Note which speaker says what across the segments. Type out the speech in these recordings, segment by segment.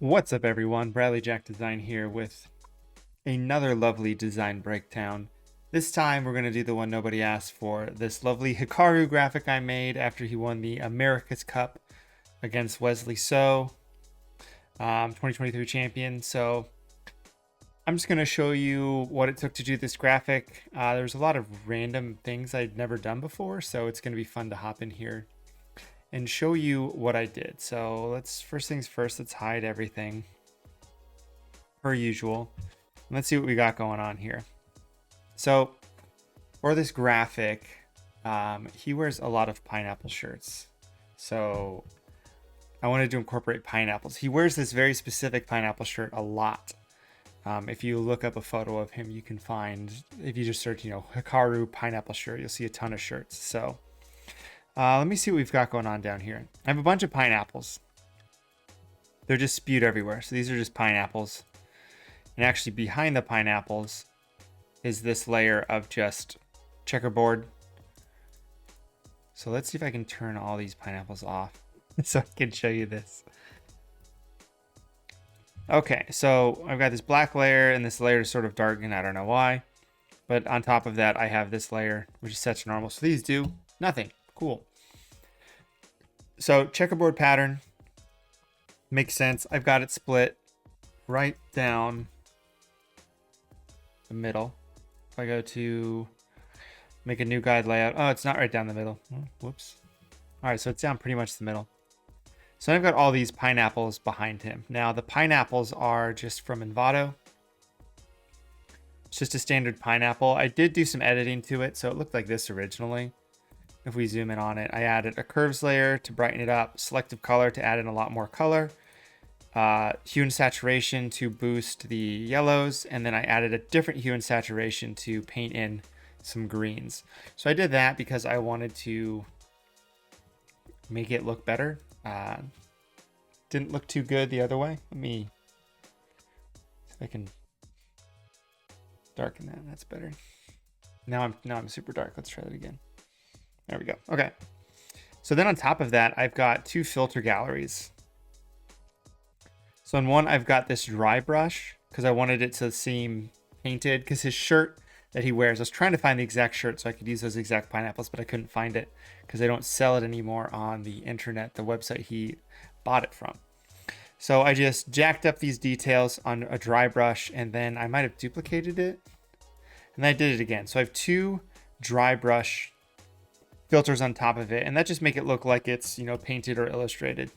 Speaker 1: What's up everyone, Bradley Jack Design here with another lovely design breakdown. This time we're going to do the one nobody asked for, this lovely Hikaru graphic I made after he won the America's Cup against Wesley So, 2023 champion. So I'm just going to show you what it took to do this graphic. There's a lot of random things I'd never done before, so it's going to be fun to hop in here and show you what I did. So first things first, let's hide everything per usual. Let's see what we got going on here. So for this graphic, he wears a lot of pineapple shirts. So I wanted to incorporate pineapples. He wears this very specific pineapple shirt a lot. If you look up a photo of him, you can find, if you just search, Hikaru pineapple shirt, you'll see a ton of shirts. So let me see what we've got going on down here. I have a bunch of pineapples. They're just spewed everywhere. So these are just pineapples. And actually behind the pineapples is this layer of just checkerboard. So let's see if I can turn all these pineapples off so I can show you this. Okay, so I've got this black layer and this layer is sort of darkened. I don't know why. But on top of that, I have this layer, which is set to normal. So these do nothing. Cool. So checkerboard pattern makes sense. I've got it split right down the middle. If I go to make a new guide layout, oh, it's not right down the middle. Oh, whoops. All right, so it's down pretty much the middle. So I've got all these pineapples behind him. Now the pineapples are just from Envato. It's just a standard pineapple. I did do some editing to it, so it looked like this originally. If we zoom in on it, I added a curves layer to brighten it up, selective color to add in a lot more color, hue and saturation to boost the yellows, and then I added a different hue and saturation to paint in some greens. So I did that because I wanted to make it look better. Didn't look too good the other way. Let me see if I can darken that. That's better. Now I'm super dark. Let's try that again. There we go. Okay. So then on top of that, I've got two filter galleries. So in one, I've got this dry brush because I wanted it to seem painted, because his shirt that he wears, I was trying to find the exact shirt so I could use those exact pineapples, but I couldn't find it because they don't sell it anymore on the internet, the website he bought it from. So I just jacked up these details on a dry brush, and then I might have duplicated it. And then I did it again. So I have two dry brush filters on top of it, and that just make it look like it's, painted or illustrated.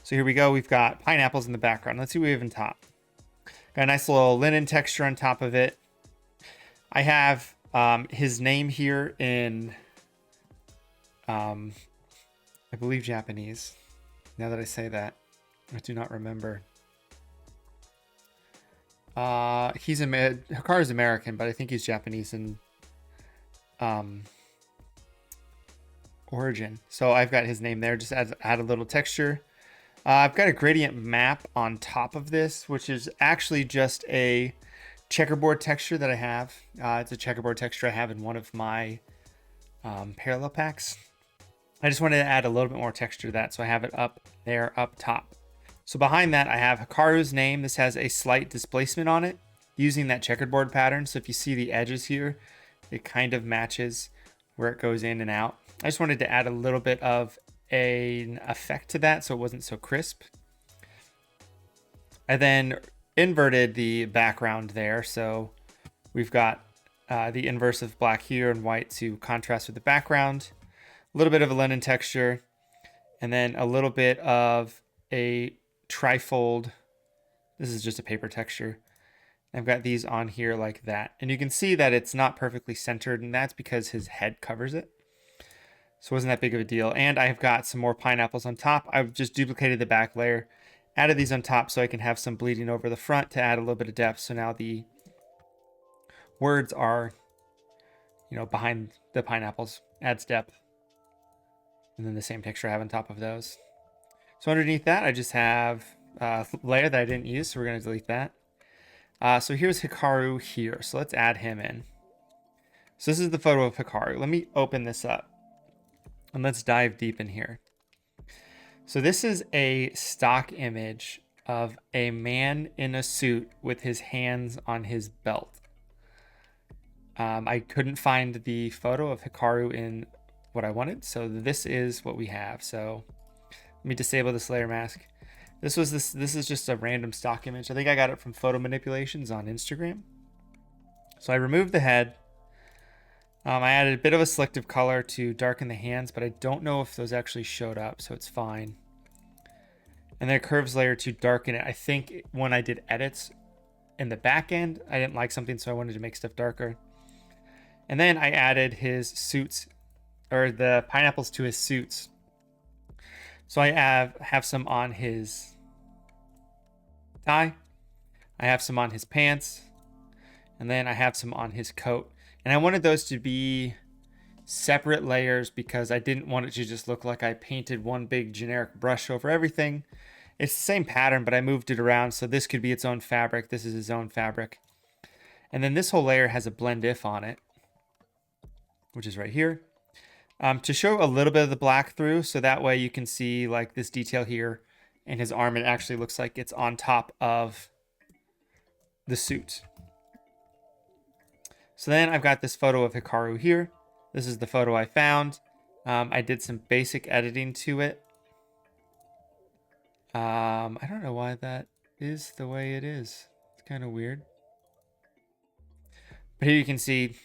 Speaker 1: So here we go. We've got pineapples in the background. Let's see what we have on top. Got a nice little linen texture on top of it. I have his name here in, I believe, Japanese. Now that I say that, I do not remember. Hikaru's American, but I think he's Japanese in origin. So I've got his name there. Just add a little texture. I've got a gradient map on top of this, which is actually just a checkerboard texture that I have. It's a checkerboard texture I have in one of my parallel packs. I just wanted to add a little bit more texture to that, so I have it up there, up top. So behind that, I have Hikaru's name. This has a slight displacement on it using that checkerboard pattern. So if you see the edges here, it kind of matches where it goes in and out. I just wanted to add a little bit of an effect to that so it wasn't so crisp. I then inverted the background there, so we've got the inverse of black here and white to contrast with the background, a little bit of a linen texture, and then a little bit of a trifold. This is just a paper texture. I've got these on here like that, and you can see that it's not perfectly centered, and that's because his head covers it. So it wasn't that big of a deal. And I've got some more pineapples on top. I've just duplicated the back layer, added these on top so I can have some bleeding over the front to add a little bit of depth. So now the words are, behind the pineapples, adds depth. And then the same texture I have on top of those. So underneath that, I just have a layer that I didn't use, so we're going to delete that. So here's Hikaru here. So let's add him in. So this is the photo of Hikaru. Let me open this up. And let's dive deep in here. So this is a stock image of a man in a suit with his hands on his belt. I couldn't find the photo of Hikaru in what I wanted, so this is what we have. So let me disable this layer mask. This is just a random stock image. I think I got it from Photo Manipulations on Instagram. So I removed the head. I added a bit of a selective color to darken the hands, but I don't know if those actually showed up, so it's fine. And then a curves layer to darken it. I think when I did edits in the back end, I didn't like something, so I wanted to make stuff darker. And then I added his suits, or the pineapples to his suits. So I have some on his tie. I have some on his pants. And then I have some on his coat. And I wanted those to be separate layers because I didn't want it to just look like I painted one big generic brush over everything. It's the same pattern, but I moved it around. So this could be its own fabric. This is his own fabric. And then this whole layer has a blend if on it, which is right here. To show a little bit of the black through, so that way you can see like this detail here in his arm. It actually looks like it's on top of the suit. So then I've got this photo of Hikaru here. This is the photo I found. I did some basic editing to it. I don't know why that is the way it is. It's kind of weird. But here you can see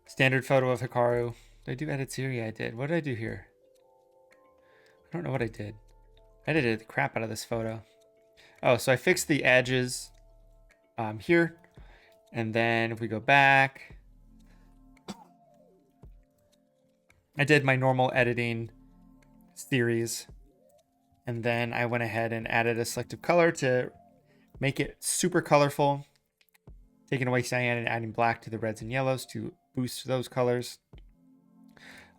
Speaker 1: standard photo of Hikaru. Did I do edits here? Yeah, I did. What did I do here? I don't know what I did. I edited the crap out of this photo. Oh, so I fixed the edges here. And then if we go back, I did my normal editing series. And then I went ahead and added a selective color to make it super colorful. Taking away cyan and adding black to the reds and yellows to boost those colors.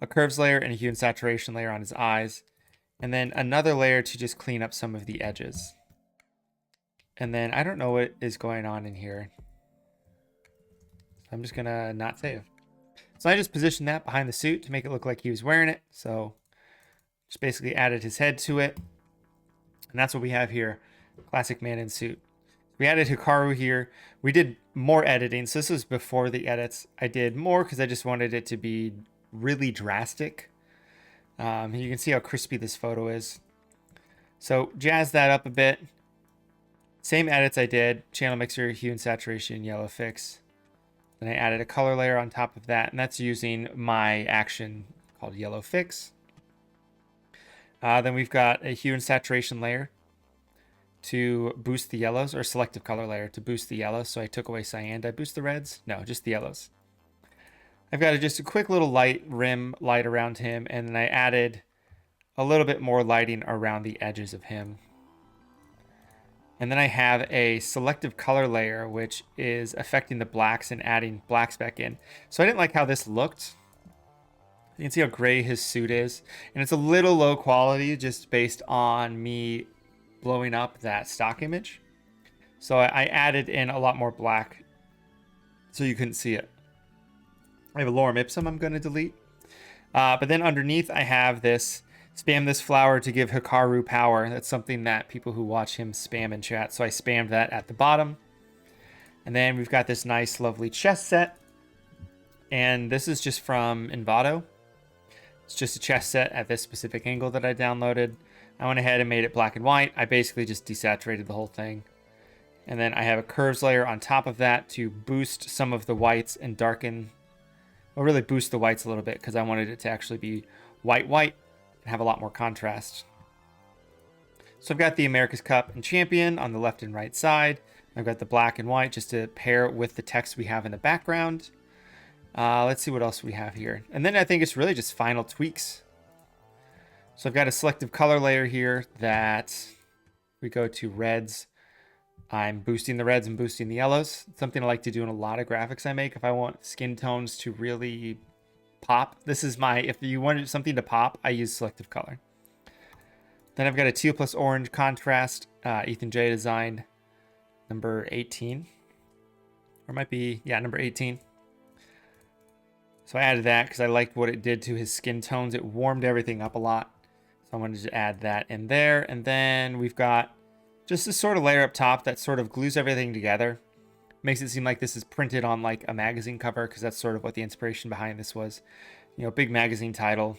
Speaker 1: A curves layer and a hue and saturation layer on his eyes. And then another layer to just clean up some of the edges. And then I don't know what is going on in here. So I'm just gonna not save. So I just positioned that behind the suit to make it look like he was wearing it. So just basically added his head to it. And that's what we have here. Classic man in suit. We added Hikaru here. We did more editing. So this was before the edits. I did more because I just wanted it to be really drastic. You can see how crispy this photo is. So jazz that up a bit. Same edits I did. Channel mixer, hue and saturation, yellow fix. Then I added a color layer on top of that. And that's using my action called yellow fix. Then we've got a hue and saturation layer to boost the yellows, or selective color layer to boost the yellows. So I took away cyan. Did I boost the reds? No, just the yellows. I've got just a quick little light rim light around him, and then I added a little bit more lighting around the edges of him. And then I have a selective color layer, which is affecting the blacks and adding blacks back in. So I didn't like how this looked. You can see how gray his suit is. And it's a little low quality just based on me blowing up that stock image. So I added in a lot more black so you couldn't see it. I have a lorem ipsum I'm going to delete. But then underneath I have this, spam this flower to give Hikaru power. That's something that people who watch him spam in chat. So I spammed that at the bottom. And then we've got this nice, lovely chest set. And this is just from Envato. It's just a chest set at this specific angle that I downloaded. I went ahead and made it black and white. I basically just desaturated the whole thing. And then I have a curves layer on top of that to boost some of the whites and darken, well, really boost the whites a little bit because I wanted it to actually be white and have a lot more contrast. So I've got the America's Cup and Champion on the left and right side. I've got the black and white just to pair with the text we have in the background. Let's see what else we have here. And then I think it's really just final tweaks. So I've got a selective color layer here that we go to reds. I'm boosting the reds and boosting the yellows. It's something I like to do in a lot of graphics I make if I want skin tones to really pop. This is my, if you wanted something to pop, I use selective color. Then I've got a teal plus orange contrast, Ethan J Design, number 18. Or it might be, yeah, number 18. So I added that because I liked what it did to his skin tones. It warmed everything up a lot. I wanted to add that in there. And then we've got just this sort of layer up top that sort of glues everything together. Makes it seem like this is printed on like a magazine cover, because that's sort of what the inspiration behind this was. You know, big magazine title.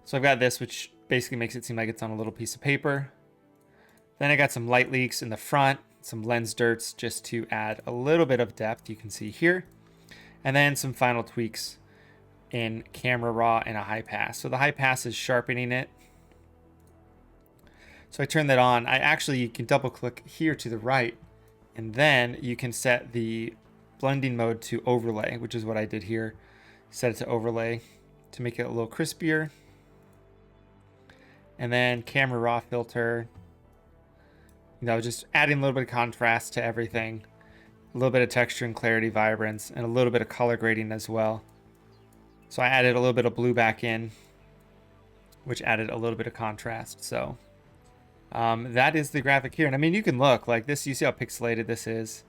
Speaker 1: So I've got this, which basically makes it seem like it's on a little piece of paper. Then I got some light leaks in the front, some lens dirts just to add a little bit of depth, you can see here. And then some final tweaks in camera raw and a high pass. So the high pass is sharpening it. So I turn that on. You can double click here to the right, and then you can set the blending mode to overlay, which is what I did here. Set it to overlay to make it a little crispier. And then camera raw filter, you know, just adding a little bit of contrast to everything, a little bit of texture and clarity, vibrance, and a little bit of color grading as well. So I added a little bit of blue back in, which added a little bit of contrast. So that is the graphic here. And I mean, you can look like this, you see how pixelated this is.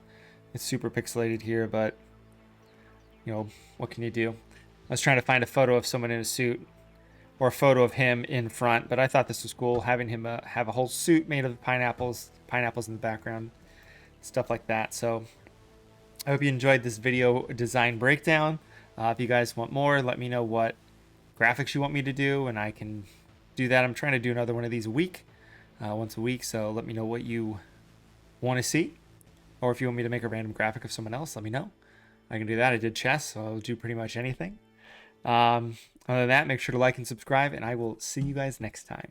Speaker 1: It's super pixelated here, but you know, what can you do? I was trying to find a photo of someone in a suit, or a photo of him in front, but I thought this was cool, having him have a whole suit made of pineapples in the background, stuff like that. So I hope you enjoyed this video design breakdown. If you guys want more, let me know what graphics you want me to do, and I can do that. I'm trying to do another one of these once a week, so let me know what you want to see. Or if you want me to make a random graphic of someone else, let me know. I can do that. I did chess, so I'll do pretty much anything. Other than that, make sure to like and subscribe, and I will see you guys next time.